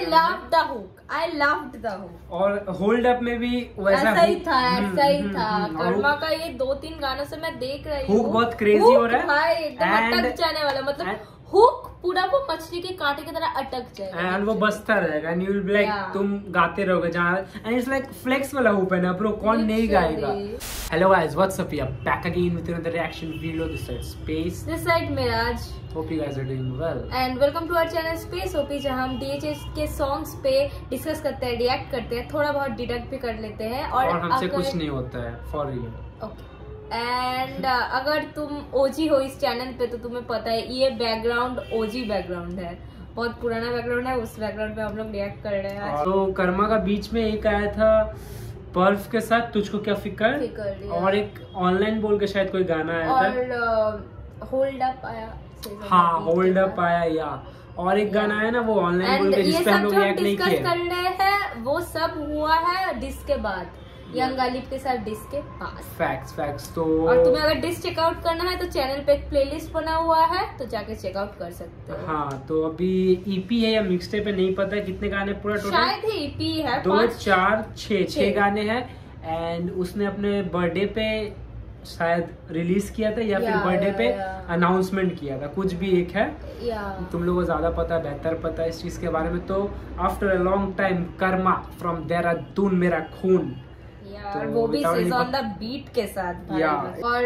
I loved the hook. और hold up में भी वैसा ही था, ऐसा ही था। कर्मा का ये 2-3 गानों से मैं देख रही हूँ, हुक बहुत क्रेजी हो रहा है, एकदम अटक जाने वाला, मतलब हुक पूरा वो मछली के कांटे की तरह अटक जाएगा एंड वो बसता रहेगा and you will be like तुम गाते रहोगे जहाँ एंड इट्स लाइक फ्लेक्स वाला हुप है ना ब्रो, कौन नहीं गाएगा। Hello guys, what's up, yeah back again with another reaction video. This side space, this side Miraj. Hope you guys are doing well and welcome to our channel space OP, जहां हम DHS के songs पे discuss करते हैं, react करते हैं, थोड़ा बहुत डिडक्ट भी कर लेते हैं और हमसे कुछ नहीं होता है फॉर रियल। ओके एंड अगर तुम ओजी हो इस चैनल पे तो तुम्हें पता है ये बैकग्राउंड ओजी बैकग्राउंड है, बहुत पुराना बैकग्राउंड है, उस बैकग्राउंड पे हम लोग रिएक्ट कर रहे हैं। तो कर्मा का बीच में एक आया था पर्फ के साथ तुझको क्या फिकर, और एक ऑनलाइन बोल के शायद कोई गाना आया था, और होल्ड अप आया। हाँ होल्ड अप आया, या और एक गाना है ना वो ऑनलाइन बोल के जिस पे हम लोग रिएक्ट नहीं किए। कर रहे हैं वो सब हुआ है डिस्क के बाद, यंग गालिब के साथ डिस्क के पास। फैक्ट्स। तो और तुम्हें अगर डिस्क चेकआउट करना है तो चैनल पे एक प्लेलिस्ट बना हुआ है, तो जाके चेकआउट कर सकते हो। हाँ, तो अभी ईपी है या मिक्सटेप है नहीं पता है, कितने गाने पूरा टोटल शायद ही ईपी है, 2 4 6 गाने हैं। एंड उसने अपने बर्थडे पे शायद रिलीज किया था या फिर बर्थडे पे अनाउंसमेंट किया था, कुछ भी एक है। तुम लोगों को ज्यादा पता है, बेहतर पता है इस चीज के बारे में। तो after a long time Karma from Dehradun मेरा खून, तो वो भी ऑन द बीट के साथ भाई। और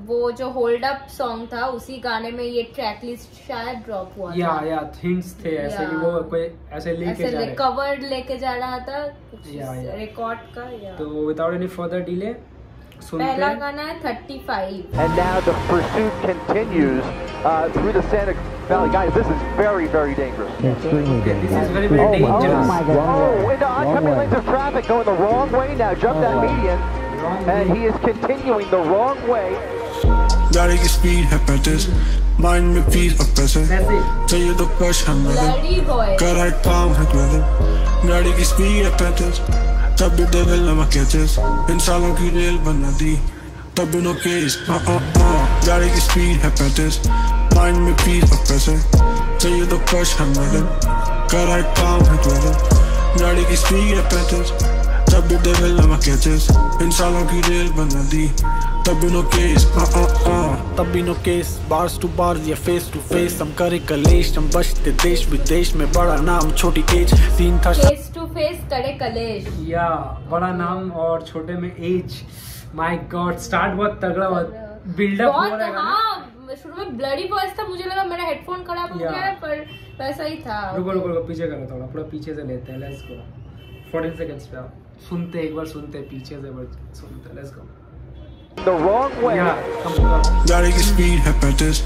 वो जो होल्ड अप सॉन्ग था उसी गाने में ये ट्रैक लिस्ट शायद ड्रॉप हुआ था। या थिंग्स थे ऐसे कि वो कोई ऐसे लेके जा रहे, कवर लेके जा रहा था रिकॉर्ड का। तो विदाउट एनी फर्दर डिले पहला गाना है 35। And now the pursuit continues through the Santa Valley. Guys, this is very, very dangerous. Extremely dangerous. This is very, very dangerous. Oh my God. Oh, into oncoming lanes of traffic going the wrong way now. Jump that median. And he is continuing the wrong way. गाड़ी की speed है 35, mind में piece और पैसे चाहिए तो कश हम कर राइट पाम है क्रेडिट। गाड़ी की स्पीड है 35, तब भी डेविल नमक कैचेस, इन सालों की रेल बना दी तब भी नो केस। गाड़ी की स्पीड है 35, माइंड में पीस और पैसे चाहिए तो कश हम कर राइट पाम है क्रेडिट। गाड़ी की स्पीड है 35, तब भी डेविल नमक कैचेस, इन सालों की रेल बना दी तब भी नो केस। तब भी no case, bars to bars या फेस टू फेस, हम करे कलेश, हम बचते देश विदेश में, बड़ा नाम छोटी एज, सीन था फेस टू फेस करे कलेश, या बड़ा नाम और छोटे में एज। माय गॉड, स्टार्ट बहुत तगड़ा, बहुत बिल्डअप हो रहा है। हाँ, शुरू में ब्लडी वॉइस था, मुझे लगा मेरा हेडफोन खराब हो गया है, पर वैसा ही था। रुको पीछे करो, थोड़ा पीछे से लेते हैं, लेट्स गो। 14 सेकंड्स पे सुनते, एक बार सुनते, पीछे से सुनते, let's go. The wrong way. गाड़ी की स्पीड है 35,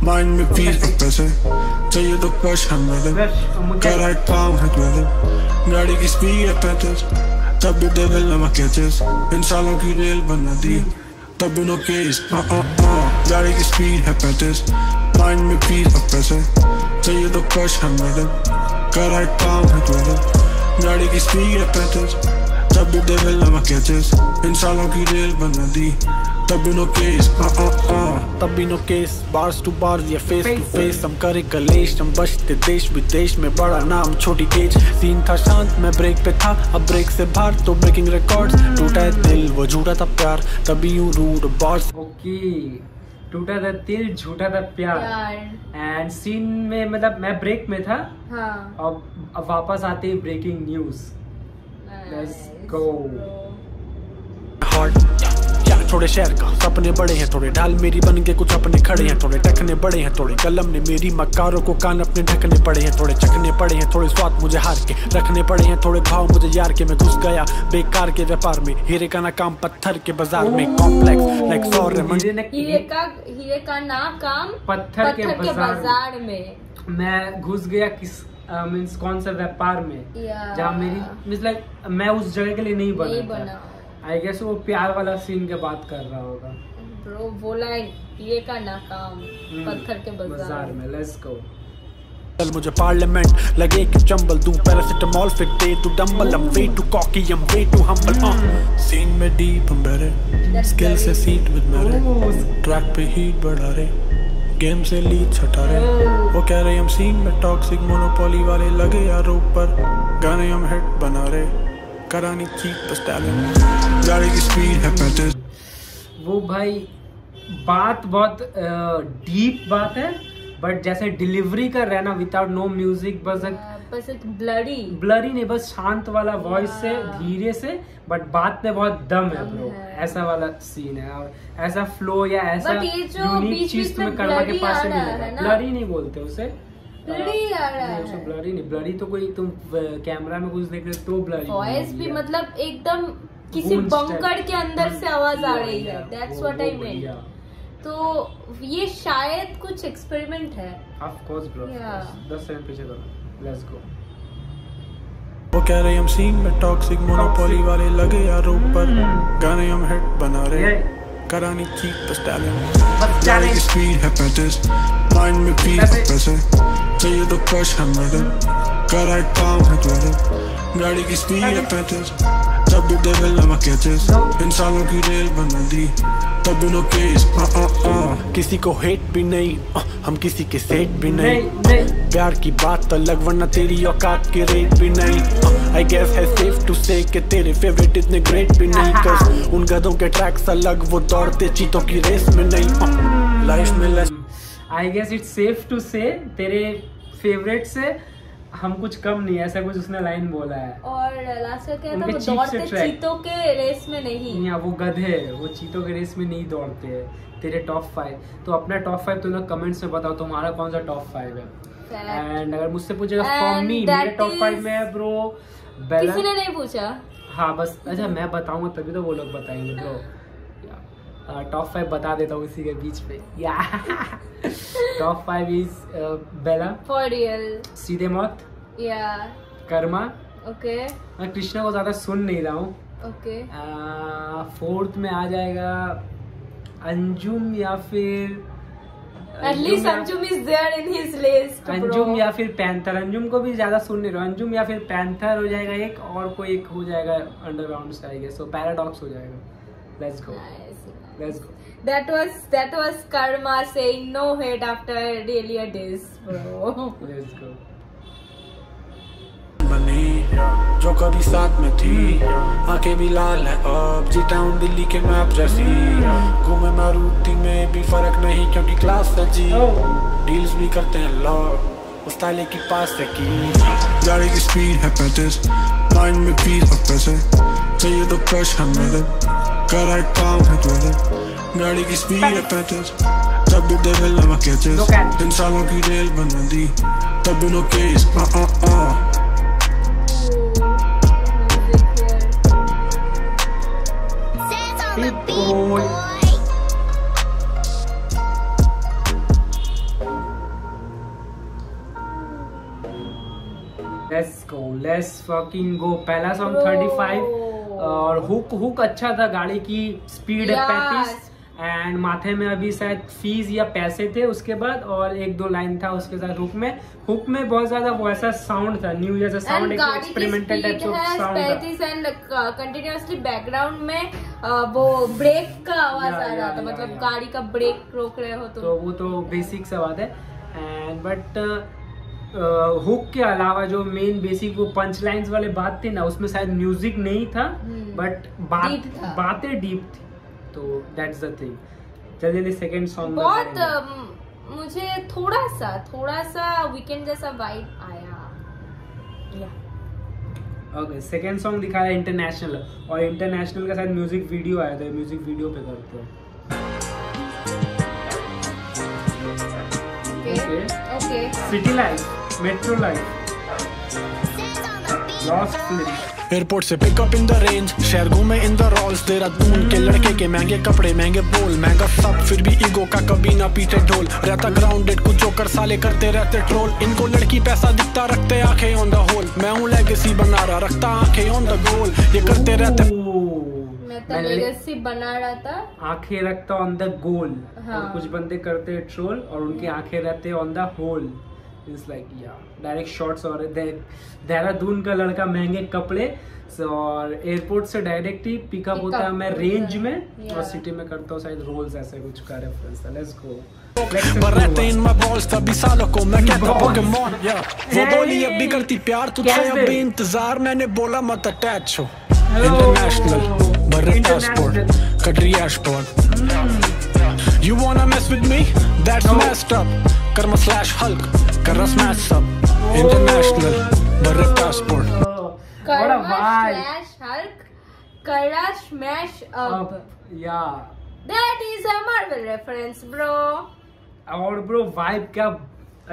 माइंड में पीस और पैसे चाहिए तो कश हम कर राइट पाम है क्रेडिट। गाड़ी की स्पीड है 35, तब भी डेविल नमक कैचेस, इन सालों की रेल बना दी तब भी नो केस। गाड़ी की स्पीड है 35, माइंड में पीस और पैसे चाहिए तो कश हम कर राइट पाम है क्रेडिट। गाड़ी की स्पीड है 35, तब भी डेविल नमक कैचेस, इन सालों की रेल बना दी तब भी नो केस। तब भी no case, bars to bars या फेस टू फेस, हम करे कलेश, हम बचते देश विदेश में, बड़ा नाम छोटी एज, सीन था शांत, मैं ब्रेक पे था, अब ब्रेक से बाहर तो ब्रेकिंग रिकॉर्ड्स, टूटा है दिल वो झूठा था प्यार, तभी यूं रूड बार्स। ओके, टूटा था दिल झूठा था प्यार। एंड सीन में मतलब मैं ब्रेक में था, अब वापस आते ही ब्रेकिंग न्यूज। Let's go. थोड़े शहर का सपने बड़े हैं, थोड़े ढाल मेरी बन के कुछ अपने खड़े हैं, थोड़े टखने बड़े हैं, थोड़े कलम ने मेरी मक्कारों को कान अपने ढकने पड़े हैं, थोड़े चखने पड़े हैं, थोड़े स्वाद मुझे हार के रखने पड़े हैं, थोड़े भाव मुझे यार के, मैं घुस गया बेकार के व्यापार में, हीरे का ना काम पत्थर के बाजार में, कॉम्प्लेक्स लाइक हीरे का ना काम पत्थर के बाजार में, मैं घुस गया किस मीन्स कौन सा व्यापार में, जहाँ मेरी मीन्स लाइक मैं उस जगह के लिए नहीं बना। आई गेस वो प्यार वाला सीन के बात कर रहा होगा। ब्रो बोला ये का नाकाम पत्थर के बाजार में। Let's go. चल मुझे पार्लियामेंट लगे कि चंबल दूं, पैरासिटामॉल फिर दे तू dumbbell, I'm way too cocky, I'm way too humble। Scene में डीप हम बहरे, स्किल से सीट विद मेरे, ट्रैक पे हीट बढ़ा रहे, गेम से लीड छटा रहे। वो कह रहे हम सीन में टॉक्सिक मोनोपोली वाले लगे यारों पर, गाने हम हिट बना रहे, करानी चीप बस टैलेंट, गाड़ी की स्पीड है 35। वो भाई बात बहुत डीप बात है, बट जैसे डिलीवरी कर रहे हैं ना विदाउट नो म्यूजिक, बस एक ब्लरी नहीं, बस शांत वाला वॉइस से धीरे से, बट बात में बहुत दम है ब्रो, ऐसा वाला सीन है। और ऐसा फ्लो या ऐसा यूनिक चीज तुम्हें कर्मा के पास से मिलेगा। ब्लरी नहीं बोलते उसे, ब्लरी नहीं, ब्लरी तो कोई तुम कैमरा में कुछ देख रहे तो ब्लरी, वॉइस भी मतलब एकदम किसी बंकर के अंदर से आवाज आ रही है, दैट्स व्हाट आई मीन। तो ये शायद कुछ एक्सपेरिमेंट है। ऑफ कोर्स ब्रो, 10 सेकंड पीछे करो, लेट्स गो। वो कह रहे हम सीन में टॉक्सिक मोनोपोली वाले लगे यारों पर, गाने हम हिट बना रहे, करानी चीप बस टैलेंट, गाड़ी की स्पीड है 35, माइंड में पीस है पैसे, चाहिए तो क्रश है मर्डर, कर रहा है काम है क्रेडिट, गाड़ी की स्पीड है 35, तब भी डेविल ना कैचेस, इंसानों की रेल बना दी, तब भी नो केस। किसी को हेट भी नहीं, हम किसी के सेट भी नहीं, प्यार की बात अलग वरना तेरी औकात की रेट भी नहीं। आई गेस है सेफ टू से कि तेरे फेवरेट इतने ग्रेट भी नहीं, cause उन गधों के ट्रैक्स अलग, वो दौड़ते चीतों की रेस में नहीं। लाइफ में I guess it's safe to say तेरे फेवरेट से हम कुछ कम नहीं, ऐसा कुछ उसने लाइन बोला है। और लास्ट का क्या था, वो दौड़ते चीतों के रेस में नहीं, वो गधे, वो चीतों के रेस में नहीं दौड़ते हैं। तेरे टॉप 5, तो अपना टॉप 5 तुम लोग कमेंट्स में बताओ तुम्हारा कौन सा टॉप 5 है। एंड अगर मुझसे पूछेगा फॉर मी, मेरे टॉप 5 में है ब्रो बेला। किसी ने नहीं पूछा, हाँ बस, अच्छा मैं बताऊंगा तभी तो वो लोग बताएंगे ब्रो। टॉप 5 बता देता हूँ इसी के बीच पे। Top 5 is Bela, for real, Seedhe Maut, Karma, okay, मैं कृष्णा को ज्यादा सुन नहीं रहा हूँ, ओके। 4th में आ जाएगा अंजुम या फिर at least Anjum is there in his list, Anjum या फिर पैंथर। अंजुम को भी ज्यादा सुन नहीं रहा, अंजुम या फिर पैंथर हो जाएगा एक, और कोई एक हो जाएगा अंडरग्राउंड से आई गेस, सो पैराडॉक्स हो जाएगा। Let's go, let's go. That was Karma saying no hate after really a diss, bro. Let's go. बनी जो कभी साथ में थी, आंखें भी लाल है अब, जीता हूँ दिल्ली के मैप जैसी, घूमे मारुति में भी फर्क नहीं क्योंकि क्लास सजी, डील्स भी करते हैं लोग उस ताले की पास से की, गाड़ी की स्पीड है 35, माइंड में पीस और पैसे, चाहिए तो क्रश है मर्डर, कर रहा है काम है क्रेडिट, गाड़ी की स्पीड है 35, तब भी डेविल ना कैचेस, इंसानों की रेल बना दी, तब भी no case. Let's go, let's fucking go। पहला सॉन्ग 35 और हुक अच्छा था, गाड़ी की स्पीड है 35 एंड माथे में अभी शायद फीस या पैसे थे उसके बाद, और 1-2 लाइन था उसके साथ। हुक में बहुत ज्यादा वो ऐसा साउंड था, न्यू जैसा साउंड, एक एक्सपेरिमेंटल टाइप ऑफ साउंड था। कंटिन्यूअसली बैकग्राउंड में वो ब्रेक का आवाज आ रहा था, मतलब गाड़ी का ब्रेक रोक रहे हो तो वो तो बेसिक सा बात है। एंड बट हुक के अलावा जो मेन बेसिक वो पंच लाइन्स वाले बात थी ना, उसमें शायद म्यूजिक नहीं था, बट बातें डीप थी, तो दैट्स द थिंग। जल्दी सेकंड सॉन्ग बहुत मुझे थोड़ा सा वीकेंड जैसा वाइब आया। ओके, सेकंड सॉन्ग दिखा रहा है इंटरनेशनल, और इंटरनेशनल का शायद म्यूजिक वीडियो आया था, म्यूजिक वीडियो पे करते हैं। Okay, city life, metro life, lost film. Airport से पिकअप इन द रेंज, शहर घूमे इन द रॉल्स, देहरादून के लड़के के महंगे कपड़े, महंगे बोल, महंगा सब, फिर भी ईगो का कभी ना पीछे ढोल, रहता ग्राउंडेड, कुछ जोकर साले करते रहते ट्रोल, इनको लड़की पैसा दिखता, रखते आंखें ऑन द होल, मैं हूँ लेगेसी बना रहा, रखता आंखें ऑन द गोल, ये करते रहते, मैं लेगेसी बना रहा था, आंखें रखता ऑन द गोल, हाँ। और कुछ बंदे करते ट्रोल और उनकी आंखें रहते on the whole, it's like yeah direct shots. और देहरादून का लड़का महंगे कपड़े और एयरपोर्ट से डायरेक्ट ही पिकअप होता है मैं रेंज में और सिटी में करता हूँ शायद रोल्स ऐसे कुछ का रेफरेंस है। Let's go. रहते इन मैं बॉल्स तभी सालों को मैं कहता पोकेमॉन वो बोली अब भी करती प्यार तुझसे अब भी इंतजार मैंने बोला मत अटैच हो इंटरनेशनल बर्रे पासपोर्ट कटरी airport you wanna mess with me that's messed up Karma slash hulk कर्रा स्मैश अप इंटरनेशनल बर्रे passport Karra smash up. Yeah. That is a Marvel reference, bro. और ब्रो वाइब क्या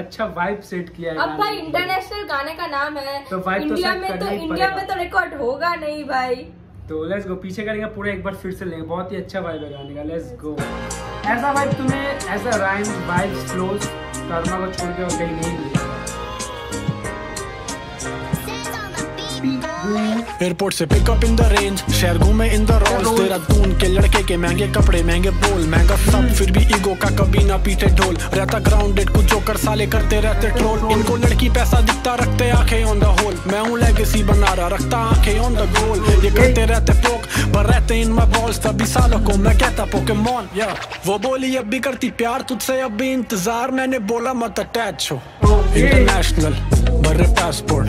अच्छा वाइब सेट किया है। अब भाई इंटरनेशनल गाने का नाम है तो इंडिया में तो रिकॉर्ड होगा नहीं भाई। तो लेट्स गो पीछे करेंगे पूरा एक बार फिर से लेंगे। बहुत ही अच्छा वाइब है गाने का। Let's go. ऐसा वाइब तुम्हें ऐसा राइम्स वाइब फ्लोज कर्मा को छोड़ के और कहीं नहीं मिलेगा। एयरपोर्ट से पिकअप इन द रेंज शहर घूमे इन द रोल्स देहरादून के लड़के के महंगे कपड़े महंगे बोल महंगा सब फिर भी ईगो का कभी ना पीटे ढोल रहता ग्राउंडेड कुछ जोकर साले करते रहते ट्रोल इनको लड़की पैसा दिखता रखते आंखें ऑन द होल मैं हूँ लेगेसी बना रहा रखता आंखें ऑन द गोल ये करते रहते पोक पर रहते इन माय बॉल्स तभी सालों को मैं कहता पोकेमॉन वो बोली अब भी करती प्यार तुझसे अब भी इंतजार मैंने बोला मत अटैच हो इंटरनेशनल बर्रे पासपोर्ट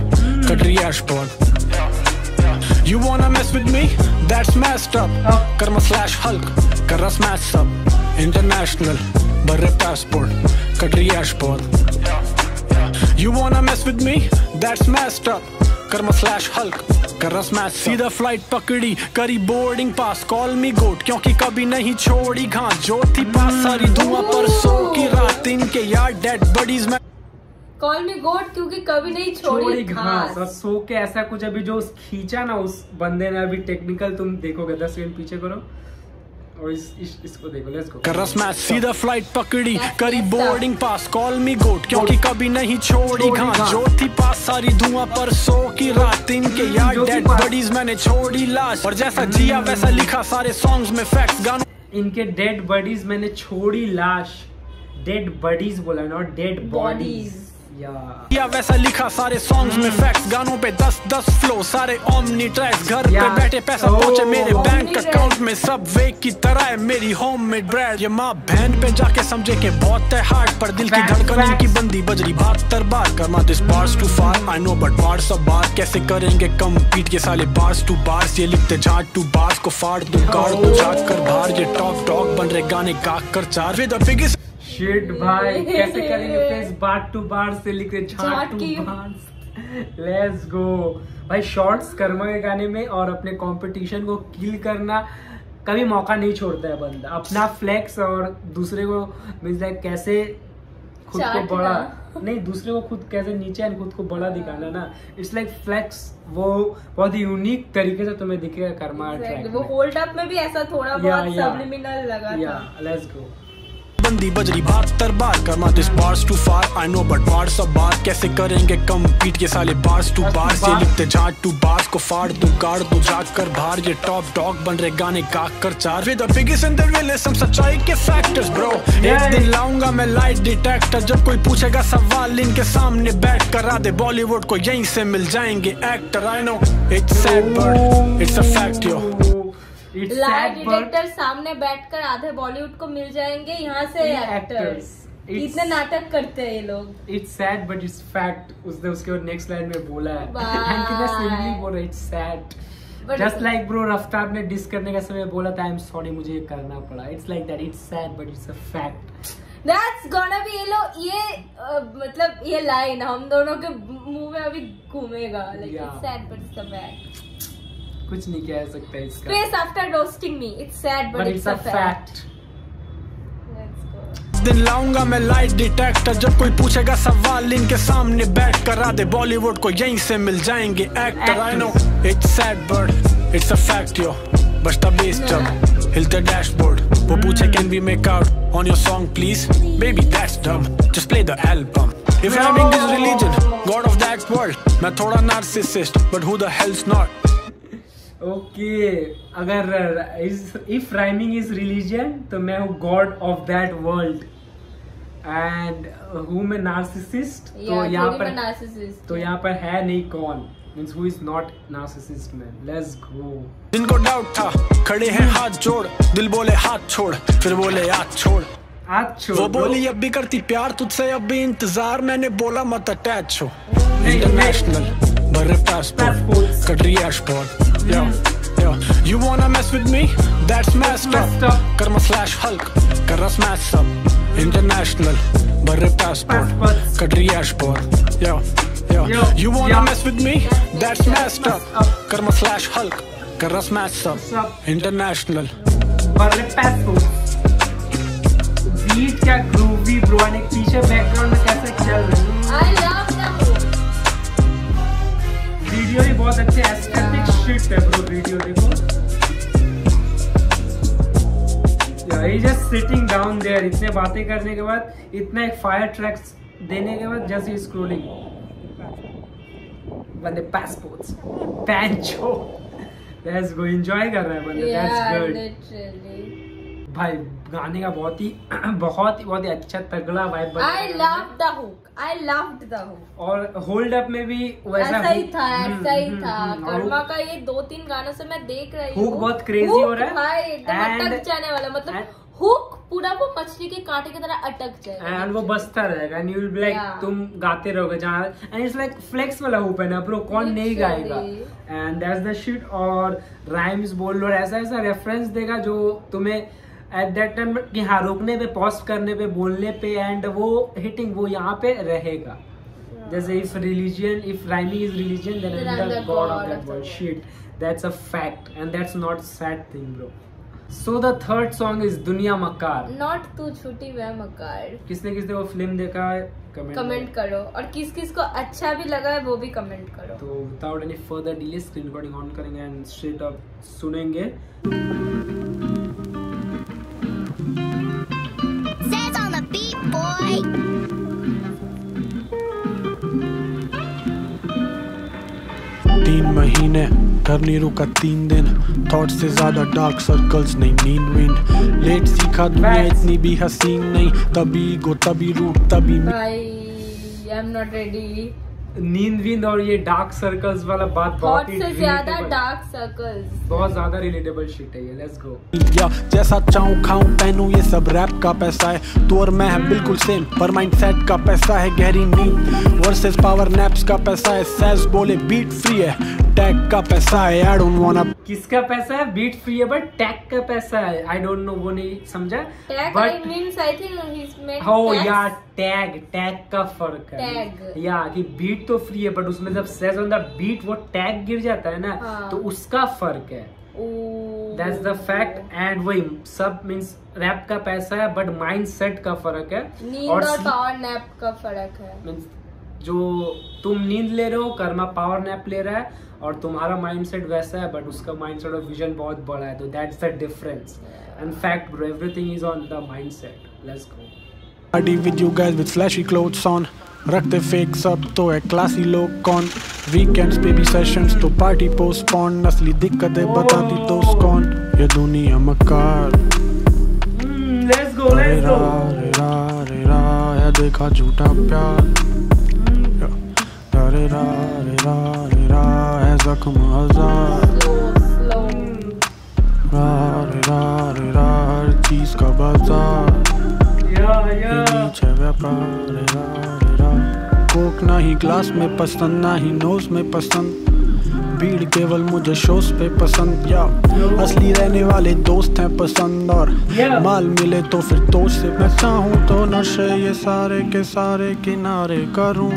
कटरी airport You wanna mess with me? That's messed up. Karma slash Hulk, Karra smash up. International, Barre passport, Kadri ashport. You wanna mess with me? That's messed up. Karma slash Hulk, Karra smash. सीधा flight पकड़ी, करी boarding pass, call मी गोट क्योंकि कभी नहीं छोड़ी घास जो थी पास सारी धुआं परसों की रात इनके यार डेड बडीज में कॉल मी गॉड क्योंकि कभी नहीं छोड़ी घास। और सो के ऐसा कुछ अभी जो खींचा ना उस बंदे ने अभी टेक्निकल तुम देखोगे 10 सेकंड पीछे करो और इसको देखो। Let's go. कर स्मैश सीधा फ्लाइट पकड़ी करी बोर्डिंग पास कॉल मी गोट क्योंकि कभी नहीं छोड़ी घास जो थी पास सारी धुआं पर सो की रात इनके यार डेड बडीज मैंने छोड़ी लाश और जैसा जिया वैसा लिखा सारे सॉन्ग्स में फैक्ट्स गानों इनके डेड बडीज मैंने छोड़ी लाश डेड बडीज बोला नॉट डेड बॉडीज या वैसा लिखा सारे सॉन्ग्स में फैक्ट्स गानों पे 10-10 फ्लो सारे ओमनी ट्रैक्स घर पे बैठे पैसा पहुंचे मेरे बैंक अकाउंट में सब वे की तरह है मेरी होममेड ब्रेड ये माँ बहन पे जाके समझे के बहुत है हार्ड पर दिल की धड़कन इनकी बंदी बजरी 72 बार Karma this bars too far I know but bars of बार कैसे करेंगे कम्पीट के साले बार्स टू बार्स ये लिखते झाट टू बार्स को फाड़ दूं गाड़ दूं जाग कर बाहर ये टॉक बन रहे गाने गाक कर चार विद द बिगेस्ट शिट भाई कैसे करेंगे फेस बार टू बार से लिखे झाट टू बार। लेट्स गो भाई शॉर्ट्स कर्मा के गाने में और अपने कंपटीशन को किल करना कभी मौका नहीं छोड़ता है बंदा अपना फ्लेक्स और दूसरे को मींस लाइक कैसे खुद को बड़ा नहीं दूसरे को खुद कैसे नीचे एंड खुद को बड़ा दिखाना ना इट्स लाइक फ्लेक्स वो बहुत ही यूनिक तरीके से तुम्हें दिखेगा कर्मा ट्रैक वो होल्ड अप में भी ऐसा थोड़ा बहुत सब्लिमिनल लगा था। लेट्स गो बंदी बजरी 72 बार Karma this bars too far I know but bars of बार कैसे करेंगे कम्पीट के साले बार्स टू बार्स ये लिखते झाट टू बार्स को फाड़ दूं गाड़ दूं जाग कर बाहर ये टॉप डॉग बन रहे गाने गाक कर चार with the biggest and the realism सच्चाई के फैक्टर्स ब्रो एक दिन लाऊंगा मैं लाइट डिटेक्टर जब कोई पूछेगा सवाल इनके सामने बैठ कर आ दे बॉलीवुड को यहीं से मिल जाएंगे actor I know it's sad but it's a fact yo light detector सामने बैठकर आधे बॉलीवुड को मिल जाएंगे यहाँ से एक्टर्स इतने नाटक करते हैं ये लोग। It's sad but it's fact उसने उसके नेक्स्ट लाइन में बोला है एंड कितना सिंपली बोल रहा है it's sad just like bro रफ्तार ने डिस करने का समय बोला था आई एम सॉरी मुझे ये करना पड़ा it's like that it's sad but it's a fact that's gonna be ये मतलब ये लाइन हम दोनों के मुंह में अभी घूमेगा like it's sad but it's a fact कुछ नहीं कह सकते इसका space after roasting me it's sad but it's a fact. दिन लाऊंगा मैं लाइट डिटेक्टर जब कोई पूछेगा सवाल इनके सामने बैठ कर आ दे बॉलीवुड को यहीं से मिल जाएंगे actor I know it's sad but it's a fact yo बचता बेस जब हिलते डैशबोर्ड वो पूछे can we make out on your song please baby that's dumb just play the album if rhyming is religion god of that world मैं थोड़ा narcissist but who the hell's not okay अगर if rhyming is religion तो मैं हूँ god of that world and हूँ मैं narcissist, तो यहाँ पर नार्सिसिस्ट, तो यहाँ पर है नहीं कौन, means who is not narcissist man. Let's go. जिनको डाउट था खड़े हैं हाथ जोड़, दिल बोले हाथ छोड़, फिर बोले हाथ छोड़, वो बोली अब भी करती प्यार तुझसे, अब भी इंतजार, मैंने बोला मत अटैच हो। इंटरनेशनल बर्रे पासपोर्ट कटरी airport, yo yo you wanna mess with me that's messed up, Karma slash hulk कर रहा स्मैश अप। इंटरनेशनल बर्रे पासपोर्ट कटरी airport, yo yo you wanna mess with me that's messed up, Karma slash hulk कर रहा smash up. International बर्रे passport beat क्या groovy bro, और एक पीछे बैकग्राउंड में कैसे चल रही है। I love that. वीडियो भी बहुत अच्छे एस्थेटिक शिट है ब्रो, वीडियो देखो। ही जस्ट सिटिंग डाउन देयर, इतने बातें करने के बाद, इतना एक फायर ट्रैक्स देने के बाद जस्ट स्क्रोलिंग बंदे पासपोर्ट्स पैंचो। लेट्स गो, एंजॉय कर रहा है बंदे, दैट्स गुड। लिटरली भाई गाने का बहुत ही अच्छा तगड़ा वाइब बना। I love the hook. I loved the hook. और होल्ड अप में भी वैसा ऐसा ही था। कर्मा का ये 2-3 गानों से मैं देख रही हूँ, हुक बहुत क्रेजी हो रहा है भाई, एकदम अटक जाने वाला, मतलब हुक पूरा वो मछली के कांटे की तरह अटक जाएगा, एंड वो बसता रहेगा, and you will be like, तुम गाते रहोगे जहाँ, एंड इट्स लाइक फ्लेक्स वाला हुक है ना ब्रो, कौन नहीं गाएगा, एंड दैट्स द शिट। और राइम्स बोल लो, ऐसा रेफरेंस देगा जो तुम्हें एट दैट टाइम कि हाँ रोकने पे, पॉज करने पे, बोलने पे, एंड वो हिटिंग वो यहाँ पे रहेगा। जैसे if rhyming is religion then I am the god of that word, shit, that's a fact and that's not sad thing bro. So the third song is Duniya Makkar, not तू छूटी वह मक्कार। किसने वो फिल्म देखा है कमेंट करो, और किस किस को अच्छा भी लगा है वो भी कमेंट करो। तो without any further delay screen recording on करेंगे एंड स्ट्रेट अप सुनेंगे। तीन महीने घर नहीं रुका 3 दिन, थॉट से ज्यादा डार्क सर्कल्स नहीं, नींद विंड लेट सीखा दुनिया इतनी भी हसीन नहीं, तभी गो तभी रूट तभी भाई आई एम नॉट रेडी। नींद विंद और ये डार्क सर्कल्स वाला बात बहुत ही ज्यादा डार्क सर्कल्स, बहुत ज्यादा रिलेटेबल शिट है ये। Let's go. या जैसा चाहूं खाऊं पहनूं ये सब रैप का पैसा है, तू और मैं है बिल्कुल सेम, पर माइंड सेट का पैसा है गहरी नींद वर्सेस पावर नैप्स का पैसा है, सैज बोले बीट फ्री है, टैग का पैसा है, आई डोंट वांना। किसका पैसा है? बीट फ्री है बट टैग का पैसा है, आई डोंट नो, वो नहीं समझा। But means I think he is meant हो या टैग का फर्क है, टैग या कि बीट तो फ्री है बट उसमें जब सेज ऑन द बीट वो टैग गिर जाता है ना, तो उसका फर्क है। That's the fact. एंड वही सब मींस रैप का पैसा है बट माइंड सेट का फर्क है, नींद और पावर नैप का फर्क है। मींस जो तुम नींद ले रहे हो, कर्मा पावर नैप ले रहा है, और तुम्हारा माइंडसेट वैसा है बट उसका माइंडसेट और विजन बहुत बड़ा है, तो that's the difference. And fact bro, everything is on the mindset. Let's go. Party with you guys with flashy clothes on, रखते फेक्स अप तो है क्लासी लोग कौन, वीकेंड्स पे भी सेशंस तो पार्टी पोस्टपोन, असली दिक्कतें बताती दोस्त कौन, ये दुनिया मक्कार। Let's go let's go. रे रा है देखा झूठा प्यार, रे रा है जख्म हजार, रे रा हर चीज का बाजार, नीचे व्यापार, रे कोक ना ही ग्लास में पसंद, ना ही नोज में पसंद, भीड़ केवल मुझे शोज पे पसंद, या असली रहने वाले दोस्त हैं पसंद, और माल मिले तो फिर दोस्त से मैं चाहूँ तो नशे ये सारे के सारे किनारे करूँ,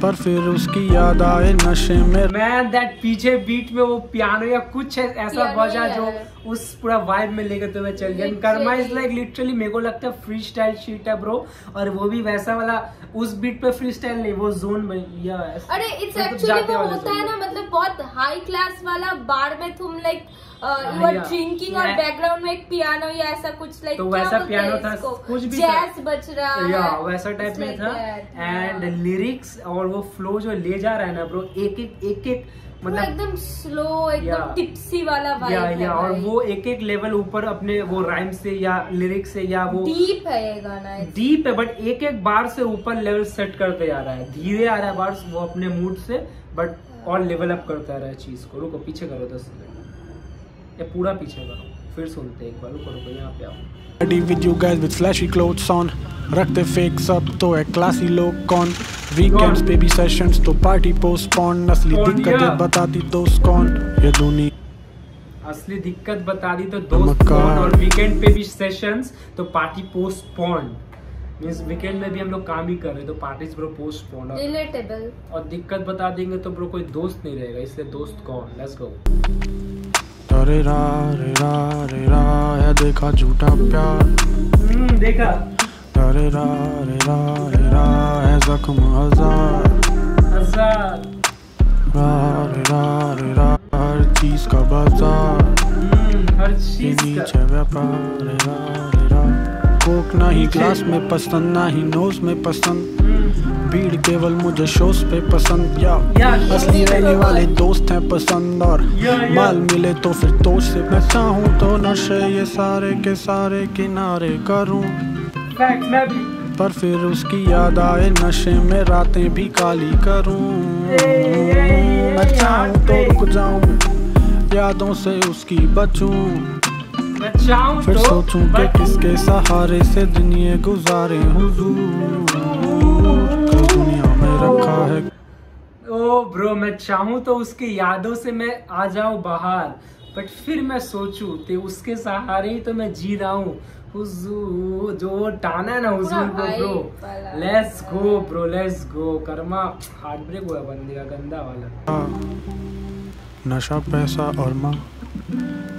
पर फिर उसकी याद आए नशे में। मैन दैट पीछे बीट में वो पियानो या कुछ ऐसा बजा जो उस पूरा वाइब में लेकर तुम्हें चल गया। कर्मा इज लाइक लिटरली, मेरे को लगता है फ्री स्टाइल शीट है ब्रो, और वो भी वैसा वाला उस बीट पे फ्री स्टाइल नहीं, वो जोन में। अरे इट्स एक्चुअली वो होता है ना, मतलब बहुत हाई क्लास वाला बार में तुम लाइक यू आर ड्रिंकिंग और बैकग्राउंड में एक पियानो या ऐसा कुछ लाइक तो वैसा पियानो था, कुछ भी जैज बच रहा है या वैसा टाइप में था। एंड लिरिक्स और वो फ्लो जो ले जा रहा है ना ब्रो, एक मतलब एकदम स्लो, एकदम टिप्सी वाला वाइब है और वो एक लेवल ऊपर अपने वो राइम से या लिरिक्स से या वो डीप है ये गाना, डीप है, बट एक बार से ऊपर लेवल सेट करते आ रहा है, धीरे आ रहा है बार वो अपने मूड से, बट और लेवल अप करता रहा है चीज को। रुको पीछे करो 10 सेकंड, या पूरा पीछे करो, फिर सुनते एक बार। रुको यहाँ पे आओ। With you guys with flashy clothes on, रखते fakes up तो है classy लोग कौन, weekends baby sessions तो party postpone, असली दिक्कतें बताती दोस्त कौन, ये दुनिया असली दिक्कत बता दी तो दोस्त कौन, और वीकेंड पे भी सेशंस तो पार्टी पोस्टपोन, मींस वीकेंड में भी हम लोग काम ही कर रहे तो पार्टीज ब्रो पोस्टपोन, रिलेटेबल, और दिक्कत बता देंगे तो ब्रो कोई दोस्त नहीं रहेगा, इसलिए दोस्त कौन। Let's go. रे रा है देखा झूठा प्यार, देखा रे रा है जख्म हजार, रा हर चीज का बाजार, हर चीज नीचे व्यापार, रा कोक ना ही ग्लास में पसंद, ना ही नोज में पसंद, भीड़ केवल मुझे शोज पे पसंद, या असली रहने वाले दोस्त हैं पसंद, और माल मिले तो फिर तोश से मैं चाहूँ तो नशे ये सारे के सारे किनारे करूँ, पर फिर उसकी याद आए नशे में रातें भी काली करूँ, मैं चाहूँ तो रुक जाऊँ यादों से उसकी बचूं, फिर सोचूं कि किसके सहारे से दिन ये गुजारे हुजूर, दुनिया में रखा है। ओ ब्रो, मैं चाहूँ तो उसकी यादों से मैं आ जाऊँ बाहर, बट फिर मैं सोचूं तो उसके सहारे ही तो मैं जी रहा हूँ, हुजूर जो टाना है ना हुजूर को bro. Let's go bro, let's go. Karma heart break हुआ बंदे का, गंदा वाला। नशा पैसा और माँ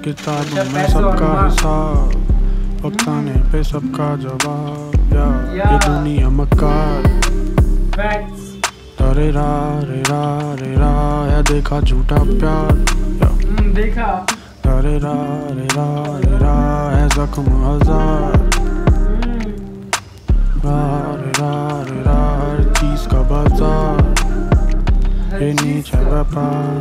किताबों में सबका हिसाब, वक्ताने पे सबका जवाब, या ये दुनिया मक्कार, रे रा है देखा झूठा प्यार, देखा रे रा है जख्म हजार, रा हर चीज का बाजार, ये नीचे व्यापार,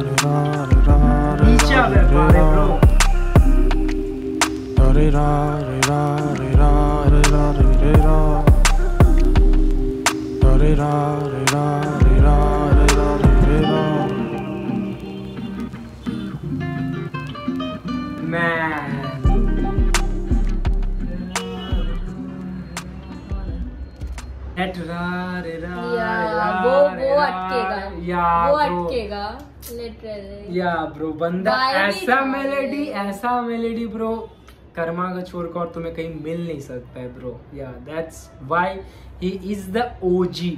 या ब्रो बंदा ऐसा मेलेडी ब्रो कर्मा का छोड़ कर तुम्हें कहीं मिल नहीं सकता है ब्रो। या that's why he is the OG.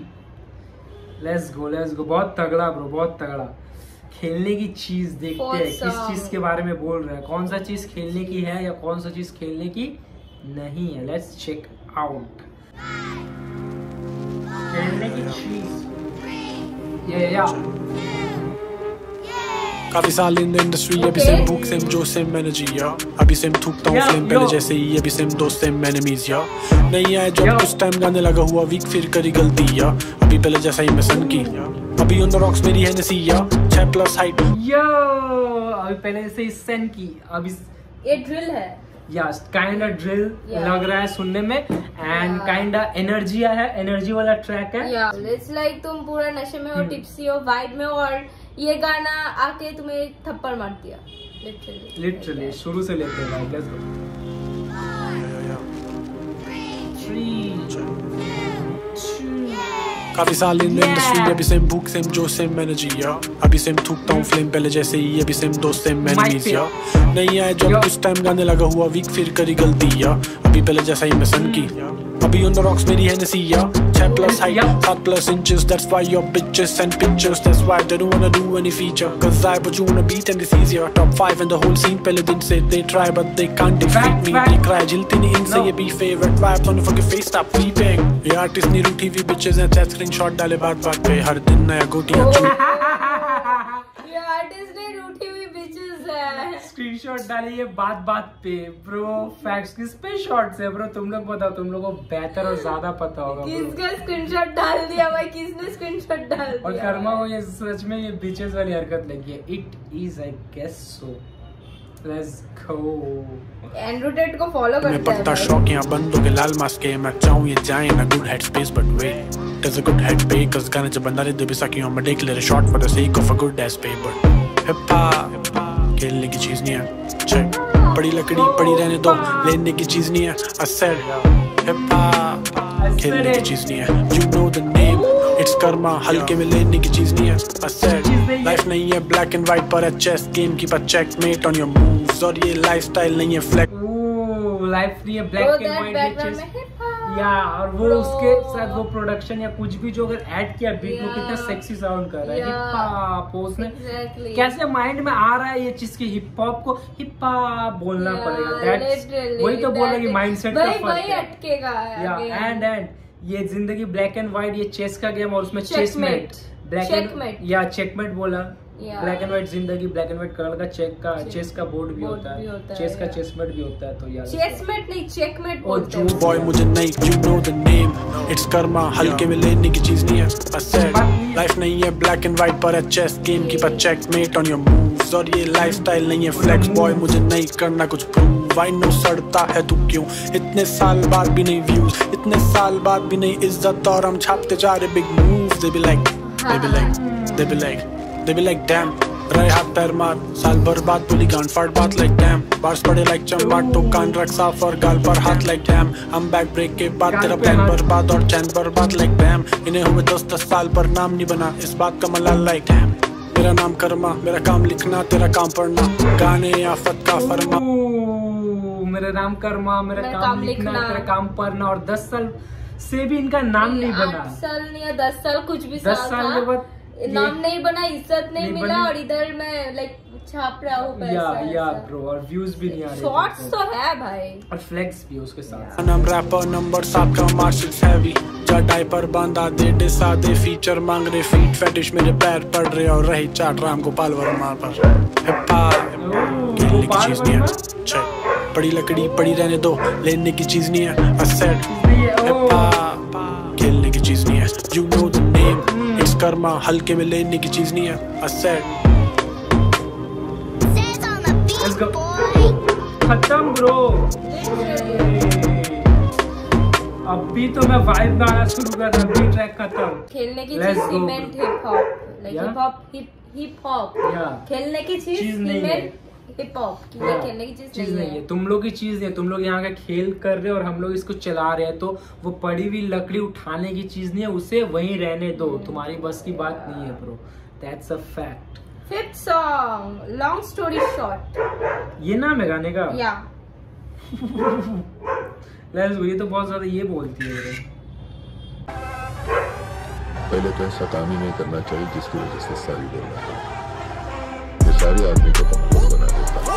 Let's go बहुत तगड़ा ब्रो, बहुत तगड़ा। खेलने की चीज देखते हैं, किस चीज के बारे में बोल रहा है, कौन सा चीज खेलने की है या कौन सा चीज खेलने की नहीं है। लेट्स चेक आउट खेलने की चीज। या काफी साल इन द इंडस्ट्री, अभी सेम भूख सेम जो सेम एनर्जी, या अभी सेम थूकता हूँ फ्लेम पहले जैसे ही, अभी सेम दोस्त सेम एनिमीज, या नहीं आए जब कुछ टाइम गाने लगा हुआ वीक फिर करी गलती, या अभी पहले जैसा ही मैं सन की, अभी ऑन द रॉक्स मेरी हैनेसी, या 6+ हाइट, यो अभी पहले से ही सन की, अभी ये ड्रिल है, यस काइंड ऑफ ड्रिल लग रहा है सुनने में, एंड काइंड ऑफ एनर्जी है, एनर्जी वाला ट्रैक है। इट्स लाइक तुम पूरा नशे में हो, टिप्सी हो, वाइब में हो, और ये गाना आके तुम्हें थप्पड़ मार दिया लिटरली शुरू से लेते हैं। लेट्स गो। काफी साल इन द इंडस्ट्री, अभी सेम भूख सेम जो सेम एनर्जी, या अभी सेम थूकता हूँ फ्लेम पहले जैसे ही, अभी सेम दोस्त सेम एनिमीज, या नहीं आए जब कुछ टाइम गाने लगा हुआ वीक फिर करी गलती, या अभी पहले जैसा ही मैं सन की, अभी ऑन द रॉक्स मेरी हैनेसी, या 6+ height 7+ inches, that's why your bitches send pictures, that's why they don't wanna do any feature, cause I put you on a beat and it's easier, top 5 in the whole scene पहले दिन से they try but they can't defeat me, they cry जिलती नहीं इनसे ये be favorite vibes on the fucking face, stop weeping, ये artist नहीं रूठी हुई bitches हैं, chat screenshot डाले बात पे, हर दिन नया गोटियां ये आर्टिस्ट ने रूठी हुई bitches है। स्क्रीनशॉट डाली है बात पे ब्रो, फैक्ट्स किस पे शॉट्स है ब्रो, तुम लोग बताओ, तुम लोगों को बेहतर और ज्यादा पता होगा। किसका स्क्रीनशॉट डाल दिया भाई, किसने स्क्रीनशॉट डाल दिया? और कर्मा को ये सच में ये बीचेस वाली हरकत लगी है। It is I guess so. Let's go. Andrew Tate को फॉलो करता है। मैं पड़ता शौक यहाँ बंदों के लाल मास्के, मैं चाहूँ ये जाए ना good head space but wait there's a good head pay cause गाने जब बंदा दे भी सकी हूँ मैं take little shot for the sake of a good ass pay but hip hop खेलने की चीज नहीं है। check पड़ी लकड़ी पड़ी रहने दो, लेने की चीज नहीं है। I said hip hop खेलने की चीज नहीं है। you know the name it's karma, हल्के में लेने की चीज नहीं है। I said life नहीं है black and white पर है chess game की पर checkmate on your moves और ये lifestyle नहीं है flex। लाइफ नहीं है ब्लैक एंड व्हाइट या, और वो उसके साथ वो प्रोडक्शन या कुछ भी जो अगर ऐड किया बीट को कितना सेक्सी साउंड कर रहा है। हिप हॉप उसने कैसे माइंड में आ रहा है ये चीज की, हिप हॉप को हिप हॉप बोलना पड़ेगा। दैट्स वही तो बोल रहा कि माइंडसेट का फर्क है। अटकेगा या एंड ये जिंदगी ब्लैक एंड व्हाइट, ये चेस का गेम और उसमें चेसमेट ब्लैक एंड या चेकमेट बोला। ब्लैक एंड व्हाइट जिंदगी, ब्लैक एंड व्हाइट कलर का चेक का चेस का बोर्ड भी होता है, चेस का चेसमेट भी होता है। तो यार चेसमेट नहीं चेकमेट बोलते हैं। बॉय मुझे नहीं you know the name it's karma, हल्के में लेने की चीज नहीं है। I said लाइफ नहीं है ब्लैक एंड व्हाइट पर है चेस गेम की पर checkmate on your moves और ये लाइफस्टाइल नहीं है फ्लेक्स। बॉय मुझे नहीं करना कुछ प्रूव, I know सड़ता है तू क्यों, इतने साल बाद भी नहीं व्यूज, इतने साल बाद भी नहीं इज्जत और हम छापते जा रहे big moves. They be like damn रहे हाथ पैर मार, साल भर बाद बोली गांड फाड़ बात like damn, बार्स पड़े like चंबाट तो कान रख साफ और गाल पर हाथ like damn। हम बैक ब्रेक के बाद तेरा प्लान बर्बाद और चैन बर्बाद like damn। इन्हें हुए 10 साल पर नाम नहीं बना, इस बात का मलाल like damn। मेरा नाम कर्मा, मेरा काम लिखना तेरा काम पढ़ना, गाने आफत का फरमा। मेरा नाम कर्मा, मेरा काम लिखना तेरा काम पढ़ना। और 10 साल से भी इनका नाम नहीं बना। 8 साल नहीं या 10 साल कुछ भी 10 साल के बाद नाम नहीं बना, इज्जत नहीं मिला और इधर मैं लाइक छाप रहा हूँ पैसा। या ब्रो, और व्यूज भी नहीं आ रहे। शॉर्ट्स तो है भाई और फ्लेक्स भी उसके साथ। नाम रैपर नंबर 7 का मार्शल्स हैवी, जा डायपर बांधा दे सादे फीचर मांग रहे फीट फेटिश मेरे पैर पड़ रहे और रही चाट राम गोपाल वर्मा पर। हिप हॉप खेलने की चीज नहीं है। पड़ी लकड़ी पड़ी रहने दो, लेने की चीज नहीं है। I said हिप हॉप खेलने की चीज नहीं है। You know the name it's karma, हल्के में लेने की चीज नहीं है। I said Let's go। खत्म ब्रो। अभी तो मैं वाइब गाना शुरू कर रहा हूँ, ट्रैक खत्म। खेलने की चीज cement hip hop, like hip hop खेलने की चीज सीमेंट हिप हॉप खेलने की चीज नहीं है। तुम लोग की चीज है, तुम लोग यहाँ का खेल कर रहे हो और हम लोग इसको चला रहे हैं, तो वो पड़ी हुई लकड़ी उठाने की चीज नहीं है, उसे वहीं रहने दो। तुम्हारी बस की बात नहीं है bro, that's a fact. 5th song long story short, ये नाम है गाने का। या ये तो बहुत ज्यादा ये बोलती है। पहले तो ऐसा काम ही नहीं करना चाहिए जिसकी वजह से सारी बोल रहा है। ये सारे आदमी को कमजोर बना देता है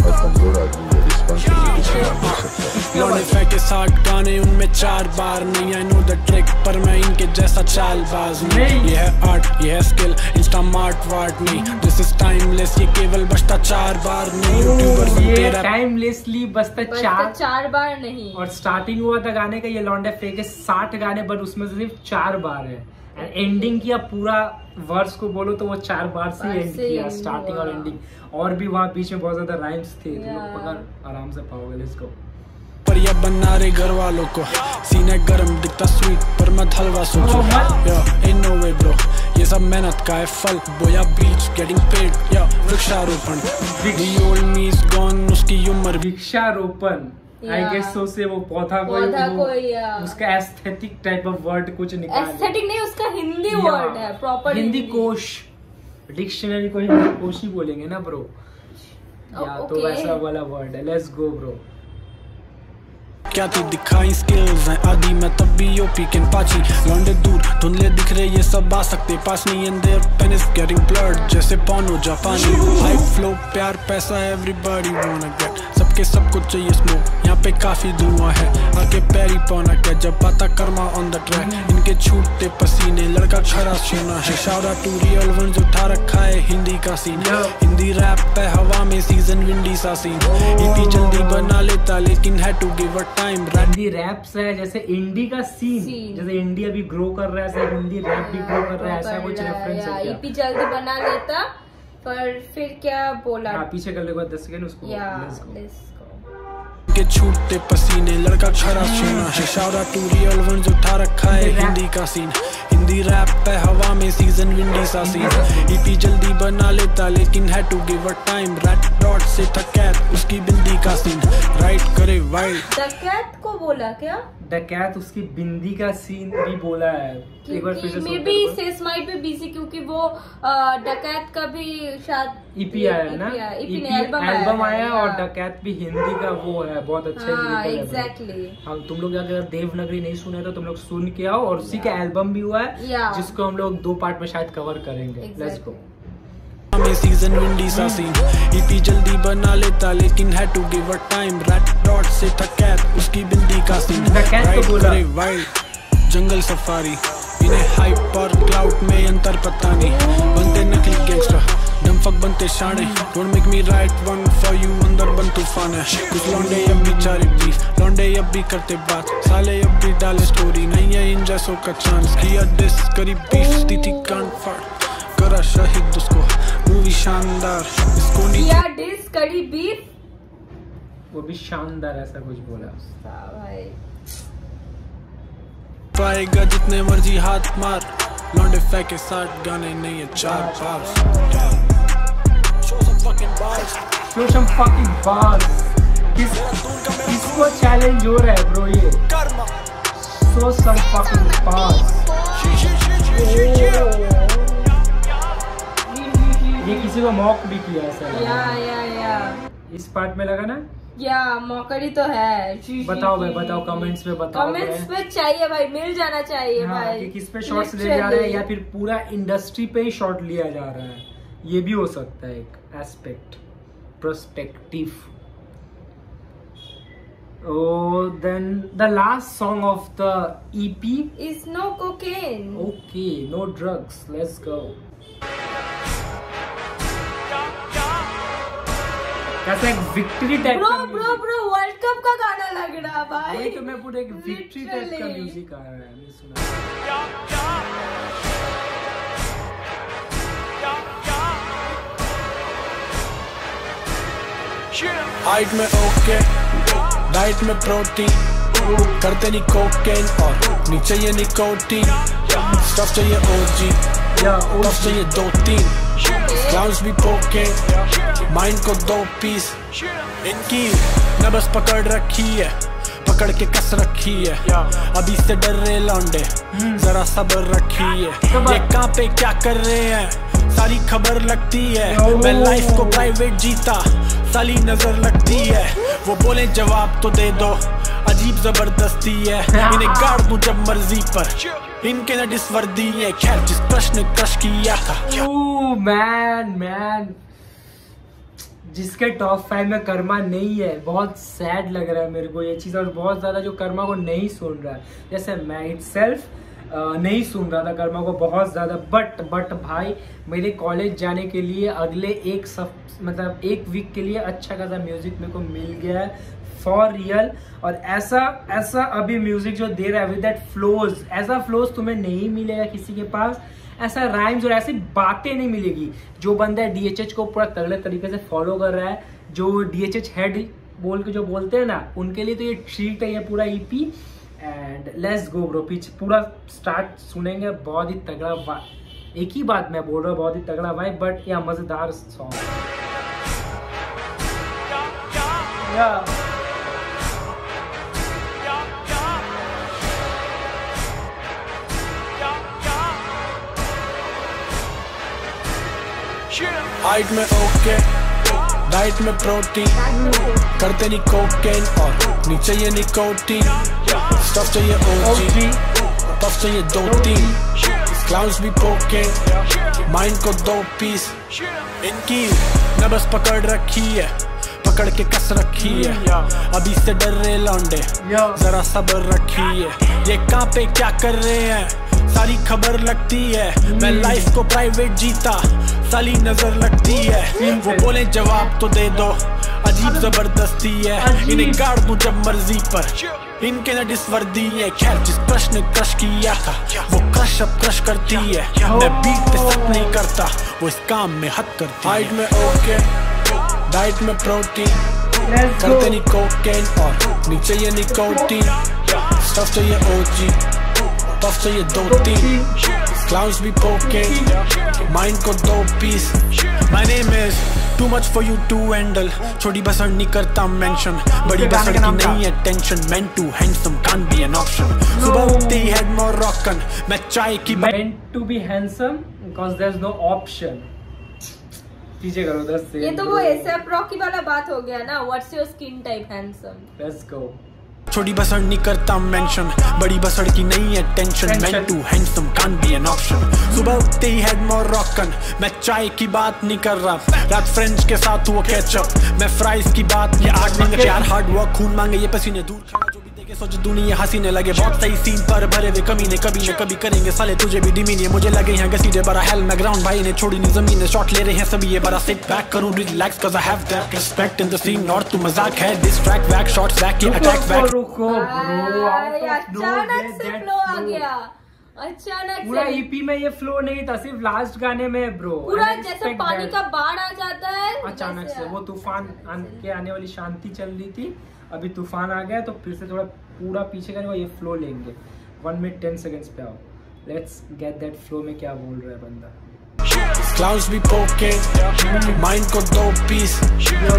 और कमजोर आदमी ये रिस्पॉन्सिबिलिटी संभाल नहीं सकता। लौड़े फेंके 60 गाने उनमें 4 बार नहीं। आई नो द ट्रिक पर मैं इनके जैसा चालबाज नहीं। ये है आर्ट, ये है स्किल, इंस्टा मार्ट वार्ट नहीं। दिस इज टाइमलेस, ये केवल बचता 4 बार नहीं। यूट्यूबर ये टाइमलेसली बचता 4 बार नहीं। और स्टार्टिंग हुआ था गाने का, ये लौंडे फेंके 60 गाने बट उसमें से सिर्फ 4 बार है। एंडिंग किया पूरा वर्स को बोलो तो वो 4 बार से एंड किया, स्टार्टिंग और एंडिंग। और भी वहाँ बीच में बहुत ज्यादा राइम्स थे, तुम लोग पकड़ आराम से पाओगे। Let's go. पर ये बना रहे घर वालों को, सीने गरम दिखता स्वीट पर मत हलवा सोचो। ain't no way bro, ये सब मेहनत का है फल। बोया बीच गेटिंग पेड या वृक्षारोपण। The old me is gone, उसकी उम्र वृक्षारोपण आई गेस सो से वो पौधा को उसका एस्थेटिक टाइप ऑफ वर्ड कुछ निकाल। एस्थेटिक नहीं, उसका हिंदी वर्ड है प्रॉपर हिंदी कोश, डिक्शनरी को हिंदी कोश ही बोलेंगे ना ब्रो। या तो वैसा वाला वर्ड है। Let's go bro. क्या थी दिखाई स्किल्स हैं आदि मैं तब भी ओपी कैन पाची लौंडे दूर धुंधले दिख रहे ये सब आ सकते पास नहीं and their pen is getting blurred जैसे पोनो जापानी हाई फ्लो प्यार पैसा एवरीबॉडी वांना गेट सबके सब कुछ चाहिए स्मोक यहाँ पे काफी धुआं है आके पैरी पौना क्या जब पाता कर्मा ऑन द ट्रैक इनके छूटते पसीने लड़का खरा सोना है shout out to real ones उठा रखा है हिंदी का सीन हिंदी रैप पे हवा में सीजन विंडी सा सीन ईपी जल्दी बना लेता लेकिन है to give a time Hindi raps है जैसे इंडी का सीन जैसे इंडी अभी ग्रो कर रहा है ऐसे हिंदी रैप भी ग्रो कर रहा है ऐसा कुछ रेफरेंस है क्या ईपी जल्दी बना लेता पर फिर क्या बोला पीछे कर ले 10 सेकंड उसको के छूटते पसीने लड़का खरा सोना है shout out to real ones उठा रखा है हिंदी का सीन हिंदी रैप पे हवा में सीजन विंडी सा सीन ईपी जल्दी बना लेता लेकिन है to give a time rat dot से थकैत उसकी बिंदी का सीन राइट करे वाइल्ड डकैत को बोला क्या डकैत उसकी बिंदी का सीन भी बोला है एक बार फिर से मे बी सेस्माई पे बिजी क्योंकि वो डकैत का भी शायद ईपी आया है ना एल्बम आया और डकैत भी हिंदी का वो है बहुत अच्छा एग्जैक्टली हम तुम लोग अगर देवनगरी नहीं सुने तो तुम लोग सुन के आओ और उसी का एल्बम भी हुआ है जिसको हम लोग 2 पार्ट में शायद कवर करेंगे लेट्स गो में सीजन विंडी सा सीन ईपी जल्दी बना लेता लेकिन है to give a time rat dot से थकैत उसकी बिंदी का सीन राइट करे वाइल्ड जंगल सफारी इन्हें हाइप और क्लाउड में अंतर पता नहीं बनते नकली गैंगस्टर डमफक बनते शाणे don't make me write one for you अंदर बन तूफान है कुछ लौंडे अब भी चारी बीफ लौंडे अब भी करते बात साले अब भी डाले स्टोरी नहीं है इन जैसों का चांस किया डिस करी बीफ स्थिति कांड फाड़ करा शहीद उसको मूवी शानदार इसको नहीं किया डिस करी बीफ वो भी शानदार ऐसा कुछ बोला भाई पाएगा जितने मर्जी हाथ मार लौंडे फेंके 60 गाने नहीं है 4 बार Show some fucking bars. किसको चैलेंज हो रहा है ब्रो ये Show some fucking bars. ये किसी को मॉक भी किया ऐसा या इस पार्ट में लगा ना या मौकड़ी तो है बताओ भाई बताओ कमेंट्स में बताओ कमेंट्स में चाहिए भाई मिल जाना चाहिए भाई कि किस पे शॉट्स ले जा रहे हैं या फिर पूरा इंडस्ट्री पे ही शॉट लिया जा रहा है ये भी हो सकता है एक aspect perspective Oh, then the last song of the EP is No Cocaine. Okay, no drugs. Let's go. कैसा एक विक्ट्री टाइप का ब्रो वर्ल्ड कप का गाना लग रहा भाई वही तो मैं पूरा एक विक्ट्री टाइप का म्यूजिक आ रहा है मैं सुना हाइट में ओके डाइट में प्रोटीन करते नहीं कोकेन और नीचे ये निकोटीन स्टफ चाहिए ओजी स्टफ चाहिए 2-3 क्लाउन्स भी पोके माइंड को 2 पीस इनकी नब्ज पकड़ रखी है पकड़ के कस रखी है अभी से डर रहे लौंडे जरा सब्र रखी है ये कहाँ पे क्या कर रहे हैं सारी खबर लगती है मैं लाइफ को प्राइवेट जीता साली नजर लगती है वो बोले जवाब तो दे दो अजीब जबरदस्ती है इन्हें गाड़ दूं जब मर्जी पर इनके न डिसवर्दी है खैर जिस प्रश्न क्रश किया था मैन जिसके टॉप 5 में कर्मा नहीं है बहुत सैड लग रहा है मेरे को ये चीज़ और बहुत ज़्यादा जो कर्मा को नहीं सुन रहा है जैसे मैं इटसेल्फ नहीं सुन रहा था कर्मा को बहुत ज़्यादा बट भाई मेरे कॉलेज जाने के लिए अगले एक वीक के लिए अच्छा खासा म्यूजिक मेरे को मिल गया है फॉर रियल और ऐसा अभी म्यूजिक जो दे रहा है विद दैट फ्लोज ऐसा फ्लोज तुम्हें नहीं मिलेगा किसी के पास ऐसा राइम्स और ऐसी बातें नहीं मिलेगी जो बंदा डीएचएच को पूरा तगड़े तरीके से फॉलो कर रहा है जो डीएचएच हेड बोल के जो बोलते हैं ना उनके लिए तो ये ट्रीट है ये पूरा EP and let's go bro पीछे पूरा स्टार्ट सुनेंगे बहुत ही तगड़ा एक ही बात मैं बोल रहा हूँ बहुत ही तगड़ा वाइब बट या मजेदार सॉन्ग हाइट में ओके डाइट में प्रोटीन, करते नहीं कोकेन और नीचे ये निकोटीन, स्टफ चाहिए ओजी, पफ चाहिए 2-3, क्लाउड्स भी पोके, माइंड को 2 पीस, इनकी नब्ज पकड़ रखी है, पकड़ के कस रखी है, अभी से डर रहे लौंडे, जरा सब्र रखी है, ये कहाँ पे क्या कर रहे हैं सारी खबर लगती है, मैं लाइफ को प्राइवेट जीता साली नजर लगती है, वो बोले जवाब तो दे दो, अजीब जबरदस्ती है, इन्हें गाड़ दूं जब मर्जी पर, इनके न डिसवर्दी है, खैर जिस क्रश ने क्रश किया था वो क्रश अब क्रश करती है, मैं बीट पे सक नहीं करता, वो इस काम में हद करती है, हाइट में ओके, डाइट में प्रोटीन, करते नहीं कोकेन और नीचे ये निकोटीन, स्टफ चाहिए ओजी, पफ चाहिए 2-3, क्लाउड्स भी पोके, माइंड को 2 piece, my name is too much for you to handle, छोटी बसड़ नहीं करता मेंशन, बड़ी बसड़ की नहीं है tension, meant to handsome can't be an option, सुबह उठते ही हेड मोर रॉकन, मैं चाय की meant to be handsome because there is no option, पीछे करो 10 से, ये तो वो एसएप रॉकी वाला बात हो गया ना, what's your skin type handsome, let's go, छोटी बसड़ नहीं करता मेंशन, बड़ी बसड़ की नहीं है tension, meant to handsome can't be an option, सुबह उठते ही हेड मोर रॉकन, मैं चाय की बात नहीं कर रहा, रात फ्रेंड्स के साथ हुआ कैचअप, मैं फ्राइज की बात, ये आर्ट मांगे प्यार हार्ड वर्क, खून मांगे ये पसीने दूर खड़ा, जो भी देखे सोच दुनिया हंसीने लगे, बहुत सही सीन पर भरे हुए कमीने, कभी न कभी करेंगे साले तुझे भी डिमीने, मुझे लगे यहाँ घसीटे बड़ा हेल में ग्राउंड, भाई ने छोड़ी नहीं जमीन, शॉट ले रहे हैं सभी ये बड़ा सिट बैक करूं relax cause I have that respect in the scene, और तू मजाक है डिस्ट्रैक्ट बैक शॉट्स बैक ये अटैक बैक, रुको ब्रो, अचानक से फ्लो आ गया, अचानक पूरा से ईपी में ये फ्लो नहीं था, सिर्फ लास्ट गाने में ब्रो, पूरा जैसे पानी का बाढ़ आ जाता है अचानक से, वो तूफान के आने वाली शांति चल रही थी, अभी तूफान आ गया तो फिर से थोड़ा पूरा पीछे करेंगे, ये फ्लो लेंगे 1 मिनट 10 सेकंड्स पे आओ, लेट्स गेट दैट फ्लो में क्या बोल रहा है बंदा, क्लाउड्स भी पोके, माइंड को 2 piece,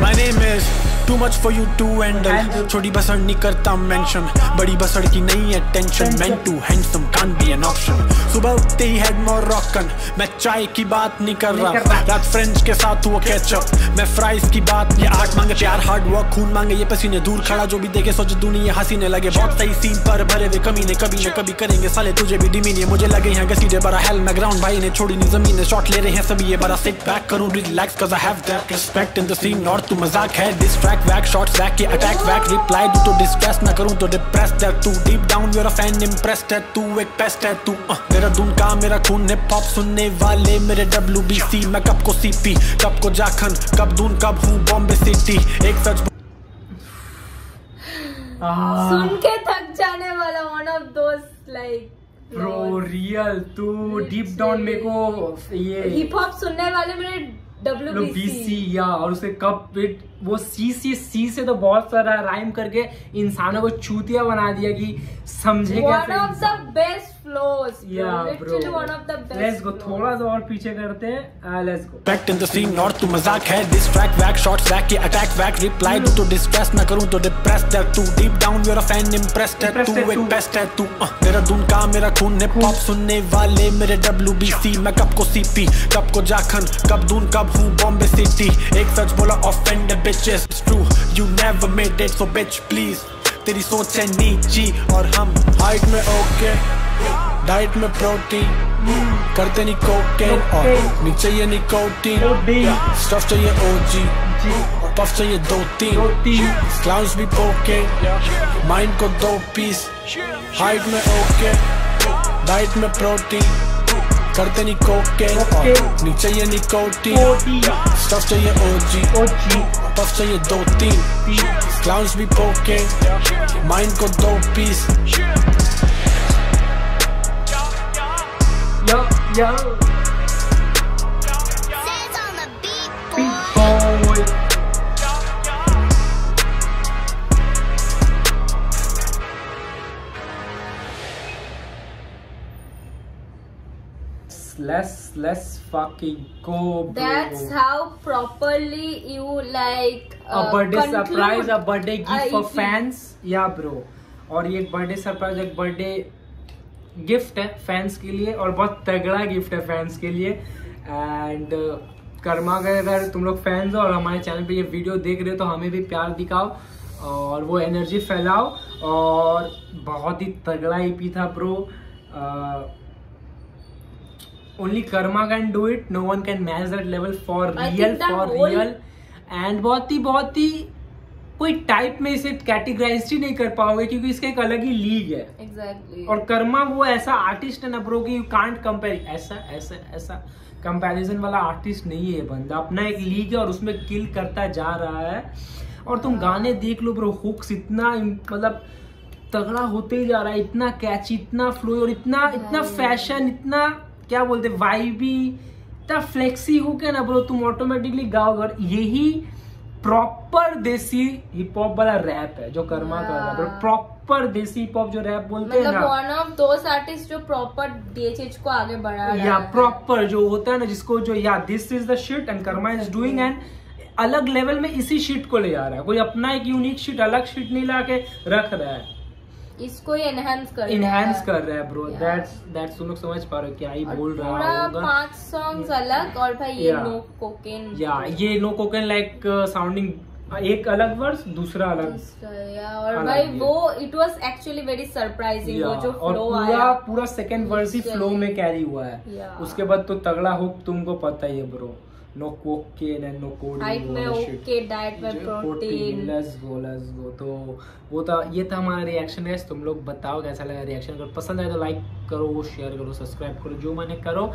my name is too much for you to handle, छोटी बसड़ नहीं करता मेंशन, बड़ी बसड़ की नहीं है tension, meant to handsome can't be an option, सुबह उठते ही हेड मोर रॉकन, मैं चाय की बात नहीं कर रहा, रात फ्रेंड्स के साथ हुआ कैचअप, मैं फ्राइज की बात, ये आर्ट मांगे प्यार हार्ड वर्क, खून मांगे ये पसीने दूर खड़ा, जो भी देखे सोच दुनिया हंसीने लगे, बहुत सही सीन पर भरे हुए कमीने, कभी न कभी करेंगे साले तुझे भी डिमीने, मुझे लगे यहाँ घसीटे बड़ा हेल में ग्राउंड, भाई ने छोड़ी नहीं जमीन, शॉट ले रहे हैं सभी ये बड़ा सिट बैक करूं relax cause I have that respect in the scene, और तू मजाक है डिस्ट्रैक्ट बैक शॉट्स बैक ये अटैक बैक, रिप्लाई दूं तो डिस्ट्रेस ना करूं तो डिप्रेस्ड है तू, deep down you're a fan impressed है तू, एक पेस्ट है तू, मेरा धुन का मेरा खून हिप हॉप सुनने वाले मेरे WBC, मैं कब को CP कब को जाखन, कब दून कब हूँ बॉम्बे सिटी, एक सच सुन के थक जाने वाला, one of those like bro real, तू डीप डाउन मेरे को ये हिप हॉप सुनने वाले मेरे WBC या, और उसे कब वो सी से तो बहुत सारा राइम करके इंसानों को चूतिया बना दिया कि समझे क्या, one of the best flows, literally one of the best, let's go, थोड़ा सा और पीछे करते हैं, let's go, back in the scene, और तू मजाक है डिस्ट्रैक्ट बैक शॉट्स बैक ये अटैक बैक, रिप्लाई दूं तो डिस्ट्रेस ना करूं तो डिप्रेस्ड है तू, deep down you're a fan impressed है तू, एक बेस्ट है तू, मेरा धुन का मेरा खून हिप हॉप सुनने वाले मेरे WBC, मैं कब को CP कब को जाखन, कब दून कब हूँ बॉम्बे सिटी, एक सच बोला offend bitches, it's true you never made it so bitch please, तेरी सोच है नीची और हम हाइट में ओके, डाइट में प्रोटीन, करते नहीं कोकेन और नीचे ये निकोटीन, स्टफ चाहिए ओजी, पफ चाहिए 2-3, क्लाउड्स भी पोके, माइंड को 2 पीस, हाइट में ओके, डाइट में प्रोटीन, करते नहीं कोकेन और नीचे ये निकोटीन, स्टफ चाहिए ओजी, पफ चाहिए 2-3, क्लाउड्स भी पोके, माइंड को 2 piece, yo yo beat boy, let's fucking go bro. That's how properly you like a birthday conclude surprise, a birthday gift for EP. fans, yeah bro, और ये birthday surprise एक birthday gift है fans के लिए, और बहुत तगड़ा gift है फैंस के लिए, एंड कर्मा का अगर तुम लोग फैंस हो और हमारे चैनल पे ये वीडियो देख रहे हो तो हमें भी प्यार दिखाओ और वो एनर्जी फैलाओ। और बहुत ही तगड़ा ईपी था bro, only Karma can do it, no one can match that level for real. And बहुत ही कोई टाइप में इसे कैटेगराइज ही नहीं कर पाओगे क्योंकि इसका एक अलग ही लीग है। Exactly. और कर्मा वो ऐसा आर्टिस्ट है ना ब्रो कि यू कांट कंपेयर, ऐसा कंपैरिजन वाला आर्टिस्ट नहीं है बंदा, अपना एक लीग है और उसमें किल करता जा रहा है। और तुम गाने देख लो ब्रो, हुक्स इतना मतलब तगड़ा होते ही जा रहा है, इतना कैची, इतना फ्लो और इतना फैशन, इतना क्या बोलते वाइबी, इतना फ्लेक्सी हुक है ना ब्रो, तुम ऑटोमेटिकली गाओगे। यही प्रॉपर देसी हिप हॉप वाला रैप है जो कर्मा कर रहा है, प्रॉपर देसी हिप हॉप जो रैप बोलते हैं ना, वन ऑफ दोस आर्टिस्ट जो प्रॉपर डीएचएच को आगे बढ़ा रहा है, या प्रॉपर जो होता है ना जिसको जो या this is the shit and Karma is doing, and अलग लेवल में इसी शिट को ले आ रहा है, कोई अपना एक यूनिक शिट अलग शिट नहीं ला के रख रहा है, इसको एनहांस कर रहा है ब्रो। दैट्स तुम लोग समझ पा रहे हो क्या ही बोल रहा होगा। 5 सॉन्ग्स अलग और भाई ये नो कोकेन, ये नो कोकेन लाइक साउंडिंग, एक अलग वर्स दूसरा अलग, और भाई वो it was actually very surprising, वो जो फ्लो आया पूरा सेकंड वर्स ही फ्लो में कैरी हुआ है। उसके बाद तो तगड़ा हुक तुमको पता ही है bro, no cocaine and no code, diet में ओके, डाइट में प्रोटीन, लेट्स गो। तो वो था, ये था हमारा रिएक्शन गाइस। तुम लोग बताओ कैसा लगा रिएक्शन, अगर पसंद आए तो लाइक करो, शेयर करो, सब्सक्राइब करो, जो मैंने करो।